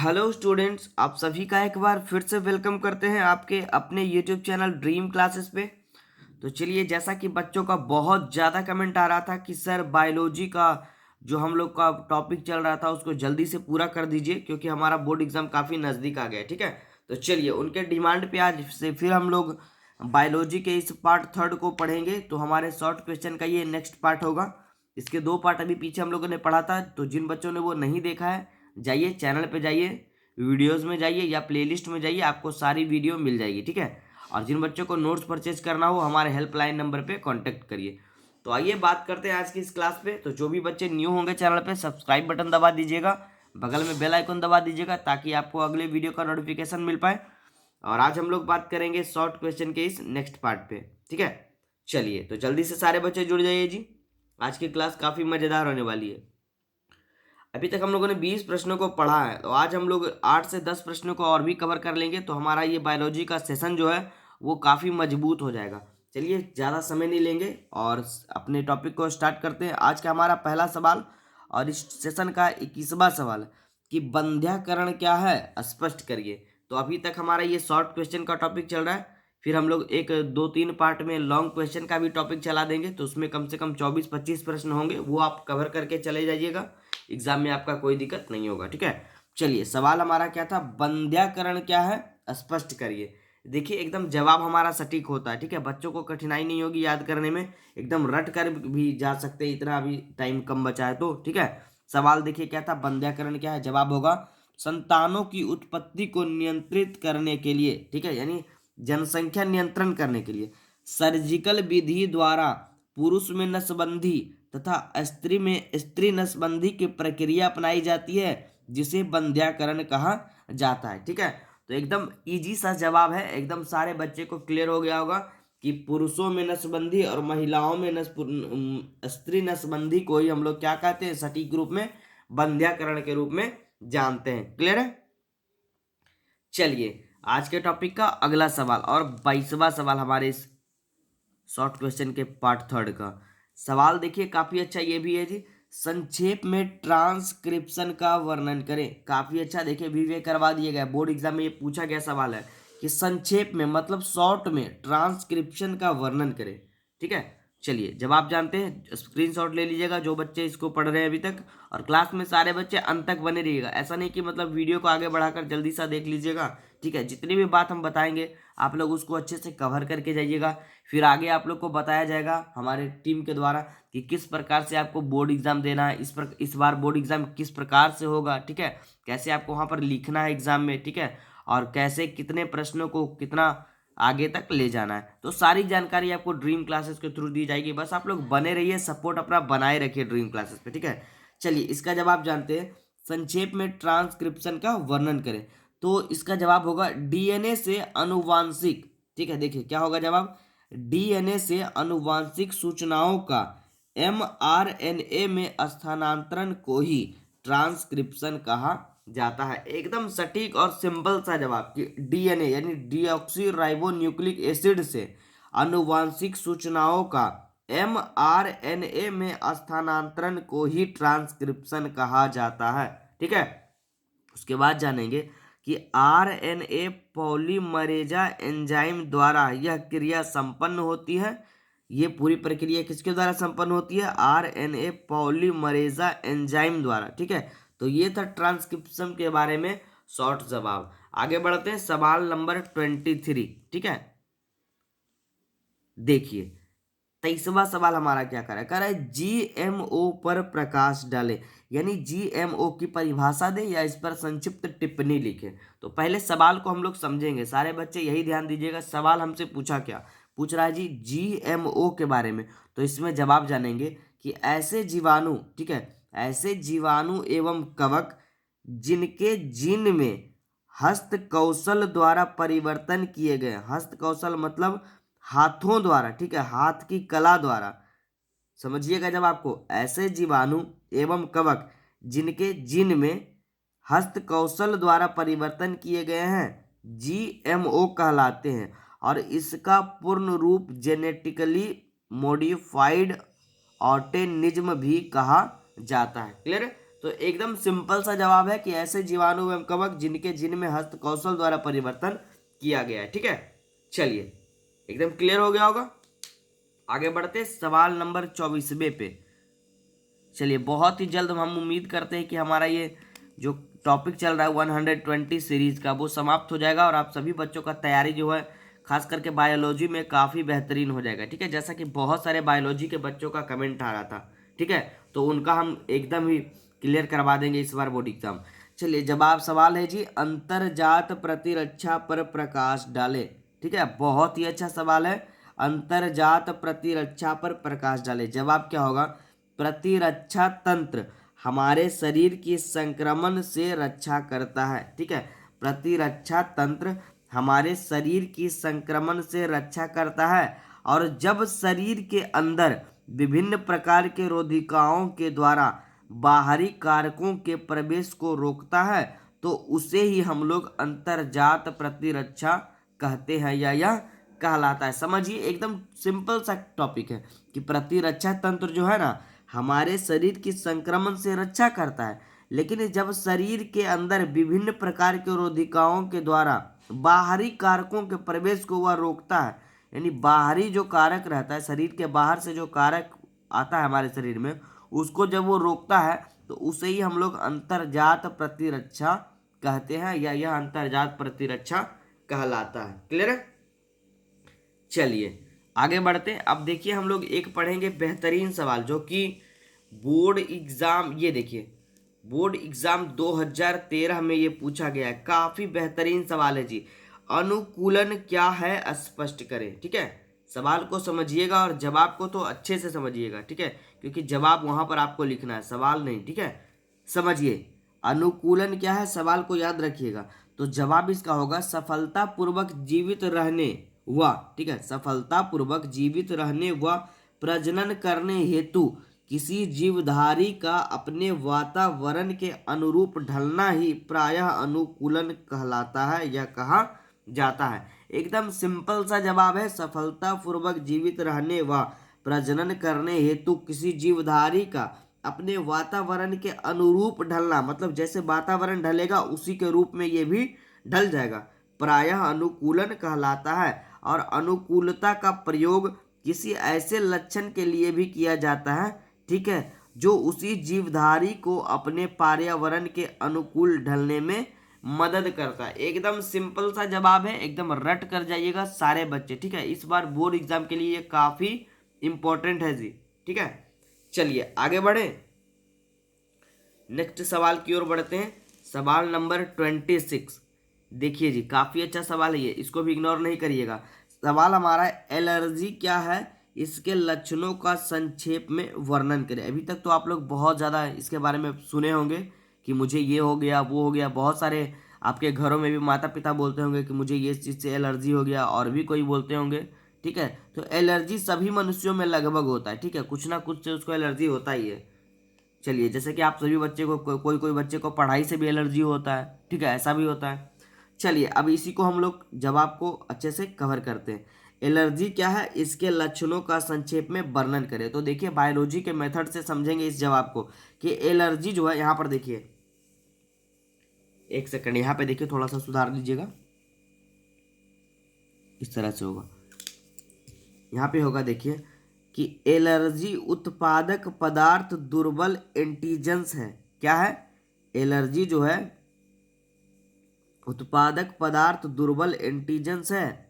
Hello students, आप सभी का एक बार फिर से वेलकम करते हैं आपके अपने यूट्यूब चैनल ड्रीम क्लासेस पे। तो चलिए, जैसा कि बच्चों का बहुत ज़्यादा कमेंट आ रहा था कि सर बायोलॉजी का जो हम लोग का टॉपिक चल रहा था उसको जल्दी से पूरा कर दीजिए क्योंकि हमारा बोर्ड एग्जाम काफ़ी नज़दीक आ गया है। ठीक है, तो चलिए उनके डिमांड पे आज से फिर हम लोग बायोलॉजी के इस पार्ट थर्ड को पढ़ेंगे। तो हमारे शॉर्ट क्वेश्चन का ये नेक्स्ट पार्ट होगा। इसके दो पार्ट अभी पीछे हम लोगों ने पढ़ा था, तो जिन बच्चों ने वो नहीं देखा है, जाइए चैनल पे, जाइए वीडियोस में जाइए या प्लेलिस्ट में जाइए, आपको सारी वीडियो मिल जाएगी। ठीक है, और जिन बच्चों को नोट्स परचेज करना हो हमारे हेल्पलाइन नंबर पे कांटेक्ट करिए। तो आइए बात करते हैं आज की इस क्लास पे। तो जो भी बच्चे न्यू होंगे चैनल पे, सब्सक्राइब बटन दबा दीजिएगा, बगल में बेल आइकन दबा दीजिएगा ताकि आपको अगले वीडियो का नोटिफिकेशन मिल पाए। और आज हम लोग बात करेंगे शॉर्ट क्वेश्चन के इस नेक्स्ट पार्ट पे। ठीक है, चलिए तो जल्दी से सारे बच्चे जुड़ जाइए जी, आज की क्लास काफ़ी मज़ेदार होने वाली है। अभी तक हम लोगों ने 20 प्रश्नों को पढ़ा है, तो आज हम लोग 8 से 10 प्रश्नों को और भी कवर कर लेंगे, तो हमारा ये बायोलॉजी का सेशन जो है वो काफ़ी मजबूत हो जाएगा। चलिए ज़्यादा समय नहीं लेंगे और अपने टॉपिक को स्टार्ट करते हैं। आज का हमारा पहला सवाल और इस सेशन का 21वां सवाल कि बंध्याकरण क्या है, स्पष्ट करिए। तो अभी तक हमारा ये शॉर्ट क्वेश्चन का टॉपिक चल रहा है, फिर हम लोग एक 2-3 पार्ट में लॉन्ग क्वेश्चन का भी टॉपिक चला देंगे, तो उसमें कम से कम 24-25 प्रश्न होंगे, वो आप कवर करके चले जाइएगा। एग्जाम में आपका कोई दिक्कत नहीं होगा। ठीक है, चलिए सवाल हमारा क्या था, बंध्याकरण क्या है, स्पष्ट करिए। देखिए एकदम जवाब हमारा सटीक होता है। ठीक है, बच्चों को कठिनाई नहीं होगी याद करने में, एकदम रट कर भी जा सकते हैं, इतना अभी टाइम कम बचा है तो। ठीक है, सवाल देखिए क्या था, बंध्याकरण क्या है, जवाब होगा संतानों की उत्पत्ति को नियंत्रित करने के लिए, ठीक है, यानी जनसंख्या नियंत्रण करने के लिए सर्जिकल विधि द्वारा पुरुष में नसबंदी तथा स्त्री में स्त्री नसबंदी की प्रक्रिया अपनाई जाती है, जिसे बंध्याकरण कहा जाता है। ठीक है, तो एकदम इजी सा जवाब है, एकदम सारे बच्चे को क्लियर हो गया होगा कि पुरुषों में नसबंदी और महिलाओं में स्त्री नसबंदी को ही हम लोग क्या कहते हैं, सटीक रूप में बंध्याकरण के रूप में जानते हैं। क्लियर है? चलिए आज के टॉपिक का अगला सवाल और 22वां सवाल हमारे इस शॉर्ट क्वेश्चन के पार्ट थर्ड का सवाल देखिए, काफी अच्छा ये भी है जी, संक्षेप में ट्रांसक्रिप्शन का वर्णन करें। काफी अच्छा, देखिए भी करवा दिया गया, बोर्ड एग्जाम में ये पूछा गया सवाल है कि संक्षेप में मतलब शॉर्ट में ट्रांसक्रिप्शन का वर्णन करें। ठीक है, चलिए जवाब जानते हैं, स्क्रीनशॉट ले लीजिएगा जो बच्चे इसको पढ़ रहे हैं अभी तक, और क्लास में सारे बच्चे अंत तक बने रहिएगा। ऐसा नहीं कि मतलब वीडियो को आगे बढ़ाकर जल्दी सा देख लीजिएगा। ठीक है, जितनी भी बात हम बताएंगे आप लोग उसको अच्छे से कवर करके जाइएगा, फिर आगे आप लोग को बताया जाएगा हमारे टीम के द्वारा कि किस प्रकार से आपको बोर्ड एग्जाम देना है, इस बार बोर्ड एग्जाम किस प्रकार से होगा। ठीक है, कैसे आपको वहाँ पर लिखना है एग्जाम में। ठीक है, और कैसे कितने प्रश्नों को कितना आगे तक ले जाना है, तो सारी जानकारी आपको ड्रीम क्लासेस के थ्रू दी जाएगी। बस आप लोग बने रहिए, सपोर्ट अपना बनाए रखिए ड्रीम क्लासेस पे। ठीक है, चलिए इसका जवाब जानते हैं, संक्षेप में ट्रांसक्रिप्शन का वर्णन करें। तो इसका जवाब होगा डीएनए से अनुवांशिक। ठीक है, देखिए क्या होगा जवाब, डीएनए से अनुवांशिक सूचनाओं का एमआरएनए में स्थानांतरण को ही ट्रांसक्रिप्शन कहा जाता है। एकदम सटीक और सिंपल सा जवाब कि डीएनए यानी डीऑक्सी राइबो न्यूक्लिक एसिड से अनुवांशिक सूचनाओं का एमआरएनए में स्थानांतरण को ही ट्रांसक्रिप्शन कहा जाता है। ठीक है, उसके बाद जानेंगे कि आरएनए पॉलीमरेजा एंजाइम द्वारा यह क्रिया संपन्न होती है। ये पूरी प्रक्रिया किसके द्वारा संपन्न होती है, आरएनए पॉलीमरेजा एंजाइम द्वारा। ठीक है, तो ये था ट्रांसक्रिप्शन के बारे में शॉर्ट जवाब। आगे बढ़ते हैं, सवाल नंबर 23। ठीक है, देखिए 23वां सवाल हमारा क्या कर रहा है, जीएमओ पर प्रकाश डाले, यानी जीएमओ की परिभाषा दे या इस पर संक्षिप्त टिप्पणी लिखे। तो पहले सवाल को हम लोग समझेंगे, सारे बच्चे यही ध्यान दीजिएगा। सवाल हमसे पूछा क्या, पूछ रहा है जी जीएमओ के बारे में। तो इसमें जवाब जानेंगे कि ऐसे जीवाणु, ठीक है, ऐसे जीवाणु एवं कवक जिनके जीन में हस्त कौशल द्वारा परिवर्तन किए गए, हस्त कौशल मतलब हाथों द्वारा, ठीक है, हाथ की कला द्वारा, समझिएगा जब आपको, ऐसे जीवाणु एवं कवक जिनके जीन में हस्त कौशल द्वारा परिवर्तन किए गए हैं जीएमओ कहलाते हैं, और इसका पूर्ण रूप जेनेटिकली मॉडिफाइड ऑर्गेनिज्म भी कहा जाता है। क्लियर है? तो एकदम सिंपल सा जवाब है कि ऐसे जीवाणु एवं कवक जिनके जिन में हस्त कौशल द्वारा परिवर्तन किया गया है। ठीक है, चलिए एकदम क्लियर हो गया होगा। आगे बढ़ते सवाल नंबर 24वें पे। चलिए बहुत ही जल्द हम उम्मीद करते हैं कि हमारा ये जो टॉपिक चल रहा है 120 सीरीज का वो समाप्त हो जाएगा और आप सभी बच्चों का तैयारी जो है खास करके बायोलॉजी में काफ़ी बेहतरीन हो जाएगा। ठीक है, जैसा कि बहुत सारे बायोलॉजी के बच्चों का कमेंट आ रहा था। ठीक है, तो उनका हम एकदम ही क्लियर करवा देंगे इस बार बोर्ड एग्जाम। चलिए जवाब सवाल है जी, अंतरजात प्रतिरक्षा पर प्रकाश डाले। ठीक है, बहुत ही अच्छा सवाल है। अंतरजात प्रतिरक्षा पर प्रकाश डाले, जवाब क्या होगा? प्रतिरक्षा तंत्र हमारे शरीर की संक्रमण से रक्षा करता है। ठीक है, प्रतिरक्षा तंत्र हमारे शरीर की संक्रमण से रक्षा करता है और जब शरीर के अंदर विभिन्न प्रकार के रोधिकाओं के द्वारा बाहरी कारकों के प्रवेश को रोकता है तो उसे ही हम लोग अंतर्जात प्रतिरक्षा कहते हैं या यह कहलाता है। समझिए एकदम सिंपल सा टॉपिक है कि प्रतिरक्षा तंत्र जो है ना हमारे शरीर की संक्रमण से रक्षा करता है, लेकिन जब शरीर के अंदर विभिन्न प्रकार के रोधिकाओं के द्वारा बाहरी कारकों के प्रवेश को वह रोकता है, यानी बाहरी जो कारक रहता है, शरीर के बाहर से जो कारक आता है हमारे शरीर में, उसको जब वो रोकता है तो उसे ही हम लोग अंतर्जात प्रतिरक्षा कहते हैं या यह अंतर्जात प्रतिरक्षा कहलाता है। क्लियर है? चलिए आगे बढ़ते हैं। अब देखिए हम लोग एक पढ़ेंगे बेहतरीन सवाल जो कि बोर्ड एग्जाम, ये देखिए बोर्ड एग्जाम 2013 में ये पूछा गया है। काफी बेहतरीन सवाल है जी। अनुकूलन क्या है स्पष्ट करें। ठीक है, सवाल को समझिएगा और जवाब को तो अच्छे से समझिएगा। ठीक है, क्योंकि जवाब वहां पर आपको लिखना है, सवाल नहीं। ठीक है, समझिए अनुकूलन क्या है, सवाल को याद रखिएगा। तो जवाब इसका होगा सफलतापूर्वक जीवित रहने व, ठीक है, सफलतापूर्वक जीवित रहने व प्रजनन करने हेतु किसी जीवधारी का अपने वातावरण के अनुरूप ढलना ही प्रायः अनुकूलन कहलाता है या कहा जाता है। एकदम सिंपल सा जवाब है, सफलतापूर्वक जीवित रहने व प्रजनन करने हेतु किसी जीवधारी का अपने वातावरण के अनुरूप ढलना, मतलब जैसे वातावरण ढलेगा उसी के रूप में ये भी ढल जाएगा, प्रायः अनुकूलन कहलाता है। और अनुकूलता का प्रयोग किसी ऐसे लक्षण के लिए भी किया जाता है, ठीक है, जो उसी जीवधारी को अपने पर्यावरण के अनुकूल ढलने में मदद करता है। एकदम सिंपल सा जवाब है, एकदम रट कर जाइएगा सारे बच्चे। ठीक है, इस बार बोर्ड एग्जाम के लिए ये काफी इंपॉर्टेंट है जी। ठीक है, चलिए आगे बढ़े, नेक्स्ट सवाल की ओर बढ़ते हैं। सवाल नंबर 26। देखिए जी काफी अच्छा सवाल है ये, इसको भी इग्नोर नहीं करिएगा। सवाल हमारा एलर्जी क्या है, इसके लक्षणों का संक्षेप में वर्णन करें। अभी तक तो आप लोग बहुत ज़्यादा इसके बारे में सुने होंगे कि मुझे ये हो गया वो हो गया। बहुत सारे आपके घरों में भी माता पिता बोलते होंगे कि मुझे ये चीज़ से एलर्जी हो गया, और भी कोई बोलते होंगे। ठीक है, तो एलर्जी सभी मनुष्यों में लगभग होता है। ठीक है, कुछ ना कुछ से उसको एलर्जी होता ही है। चलिए जैसे कि आप सभी बच्चे को कोई कोई बच्चे को पढ़ाई से भी एलर्जी होता है। ठीक है, ऐसा भी होता है। चलिए अब इसी को हम लोग जवाब को अच्छे से कवर करते हैं। एलर्जी क्या है, इसके लक्षणों का संक्षेप में वर्णन करें। तो देखिए बायोलॉजी के मेथड से समझेंगे इस जवाब को कि एलर्जी जो है, यहाँ पर देखिए, एक सेकंड यहाँ पे देखिए, थोड़ा सा सुधार लीजिएगा, इस तरह से होगा। यहाँ पे होगा देखिए कि एलर्जी उत्पादक पदार्थ दुर्बल एंटीजेंस है। क्या है? एलर्जी जो है उत्पादक पदार्थ दुर्बल एंटीजेंस है,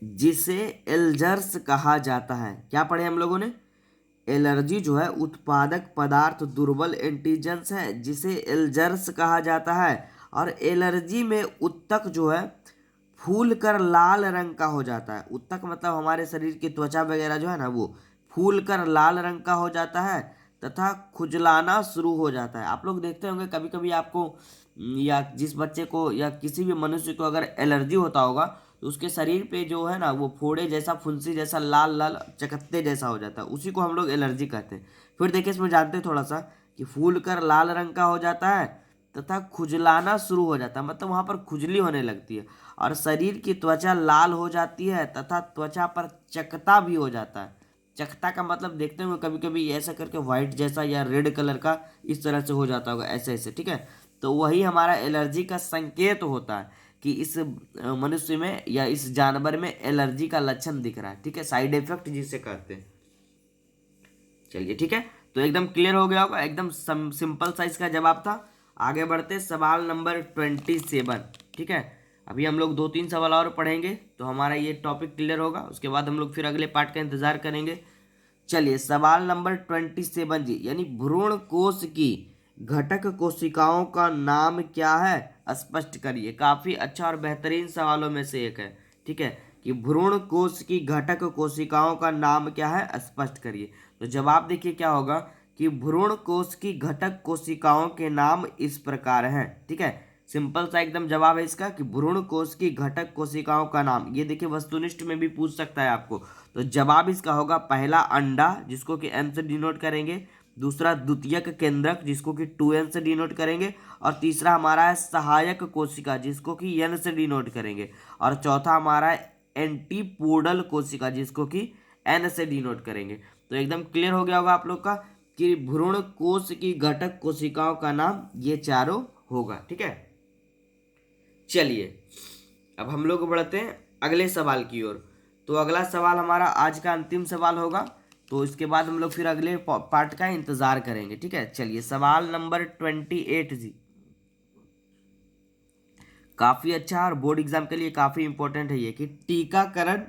जिसे एल्जर्स कहा जाता है। क्या पढ़े हम लोगों ने? एलर्जी जो है उत्पादक पदार्थ दुर्बल एंटीजेंस है जिसे एल्जर्स कहा जाता है। और एलर्जी में उत्तक जो है फूल कर लाल रंग का हो जाता है। उत्तक मतलब हमारे शरीर की त्वचा वगैरह जो है ना, वो फूल कर लाल रंग का हो जाता है तथा खुजलाना शुरू हो जाता है। आप लोग देखते होंगे कभी कभी आपको, या जिस बच्चे को या किसी भी मनुष्य को अगर एलर्जी होता होगा तो उसके शरीर पे जो है ना वो फोड़े जैसा, फुंसी जैसा, लाल लाल चकत्ते जैसा हो जाता है, उसी को हम लोग एलर्जी कहते हैं। फिर देखिए इसमें जानते हैं थोड़ा सा कि फूल कर लाल रंग का हो जाता है तथा खुजलाना शुरू हो जाता है, मतलब वहाँ पर खुजली होने लगती है और शरीर की त्वचा लाल हो जाती है तथा त्वचा पर चकता भी हो जाता है। चकता का मतलब देखते होंगे कभी कभी ऐसा करके व्हाइट जैसा या रेड कलर का इस तरह से हो जाता होगा, ऐसे ऐसे, ठीक है। तो वही हमारा एलर्जी का संकेत होता है कि इस मनुष्य में या इस जानवर में एलर्जी का लक्षण दिख रहा है, ठीक है, साइड इफेक्ट जिसे कहते हैं। चलिए ठीक है, तो एकदम क्लियर हो गया होगा, एकदम सिंपल सा इसका जवाब था। आगे बढ़ते सवाल नंबर 27, ठीक है। अभी हम लोग 2-3 सवाल और पढ़ेंगे तो हमारा ये टॉपिक क्लियर होगा, उसके बाद हम लोग फिर अगले पार्ट का इंतजार करेंगे। चलिए सवाल नंबर 27 जी, यानी भ्रूण कोश की घटक कोशिकाओं का नाम क्या है, स्पष्ट करिए। काफी अच्छा और बेहतरीन सवालों में से एक है, ठीक है, कि भ्रूण कोश की घटक कोशिकाओं का नाम क्या है, स्पष्ट करिए। तो जवाब देखिए क्या होगा कि भ्रूण कोश की घटक कोशिकाओं के नाम इस प्रकार हैं, ठीक है। सिंपल सा एकदम जवाब है इसका कि भ्रूण कोश की घटक कोशिकाओं का नाम। ये देखिए वस्तुनिष्ठ में भी पूछ सकता है आपको। तो जवाब इसका होगा पहला अंडा, जिसको कि एन से डिनोट करेंगे, दूसरा द्वितीयक केंद्रक, जिसको कि 2n से डिनोट करेंगे, और तीसरा हमारा है सहायक कोशिका, जिसको कि n से डिनोट करेंगे, और चौथा हमारा है एंटीपोडल कोशिका, जिसको कि n से डिनोट करेंगे। तो एकदम क्लियर हो गया होगा आप लोग का कि भ्रूण कोश की घटक कोशिकाओं का नाम ये चारों होगा, ठीक है। चलिए अब हम लोग बढ़ते हैं अगले सवाल की ओर। तो अगला सवाल हमारा आज का अंतिम सवाल होगा, तो इसके बाद हम लोग फिर अगले पार्ट का इंतजार करेंगे, ठीक है। चलिए सवाल नंबर 28 जी, काफी अच्छा और बोर्ड एग्जाम के लिए काफी इंपॉर्टेंट है ये, कि टीकाकरण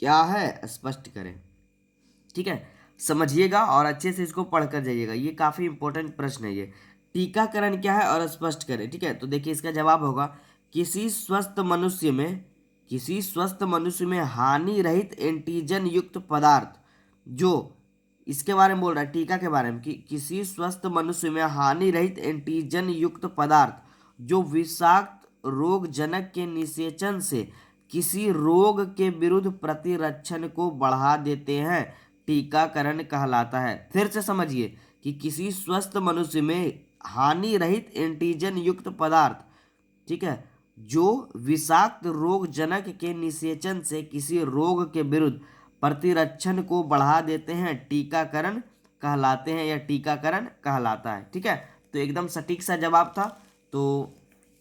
क्या है, स्पष्ट करें, ठीक है। समझिएगा और अच्छे से इसको पढ़कर जाइएगा, ये काफी इंपॉर्टेंट प्रश्न है ये। टीकाकरण क्या है और स्पष्ट करें, ठीक है। तो देखिए इसका जवाब होगा किसी स्वस्थ मनुष्य में, किसी स्वस्थ मनुष्य में हानि रहित एंटीजन युक्त पदार्थ जो, इसके बारे में बोल रहा है टीका के बारे में, कि किसी स्वस्थ मनुष्य में हानि रहित एंटीजन युक्त पदार्थ जो विषाक्त रोगजनक के निषेचन से किसी रोग के विरुद्ध प्रतिरक्षण को बढ़ा देते हैं, टीकाकरण कहलाता है। फिर से समझिए कि किसी स्वस्थ मनुष्य में हानि रहित एंटीजन युक्त पदार्थ, ठीक है, जो विषाक्त रोगजनक के निषेचन से किसी रोग के विरुद्ध प्रतिरक्षण को बढ़ा देते हैं, टीकाकरण कहलाते हैं या टीकाकरण कहलाता है, ठीक है। तो एकदम सटीक सा जवाब था। तो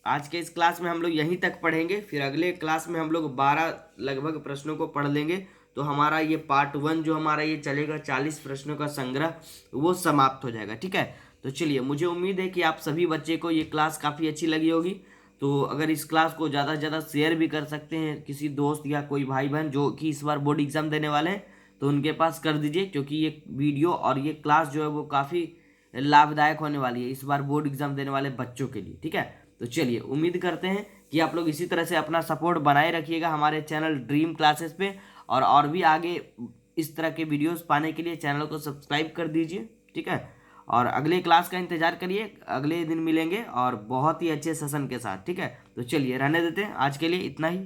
आज के इस क्लास में हम लोग यहीं तक पढ़ेंगे, फिर अगले क्लास में हम लोग 12 लगभग प्रश्नों को पढ़ लेंगे। तो हमारा ये पार्ट 1 जो हमारा ये चलेगा 40 प्रश्नों का संग्रह, वो समाप्त हो जाएगा, ठीक है। तो चलिए मुझे उम्मीद है कि आप सभी बच्चे को ये क्लास काफ़ी अच्छी लगी होगी। तो अगर इस क्लास को ज़्यादा से ज़्यादा शेयर भी कर सकते हैं किसी दोस्त या कोई भाई बहन जो कि इस बार बोर्ड एग्जाम देने वाले हैं, तो उनके पास कर दीजिए, क्योंकि ये वीडियो और ये क्लास जो है वो काफ़ी लाभदायक होने वाली है इस बार बोर्ड एग्जाम देने वाले बच्चों के लिए, ठीक है। तो चलिए उम्मीद करते हैं कि आप लोग इसी तरह से अपना सपोर्ट बनाए रखिएगा हमारे चैनल ड्रीम क्लासेस पे, और भी आगे इस तरह के वीडियोस पाने के लिए चैनल को सब्सक्राइब कर दीजिए, ठीक है। और अगले क्लास का इंतजार करिए, अगले दिन मिलेंगे और बहुत ही अच्छे सेशन के साथ, ठीक है। तो चलिए रहने देते हैं, आज के लिए इतना ही।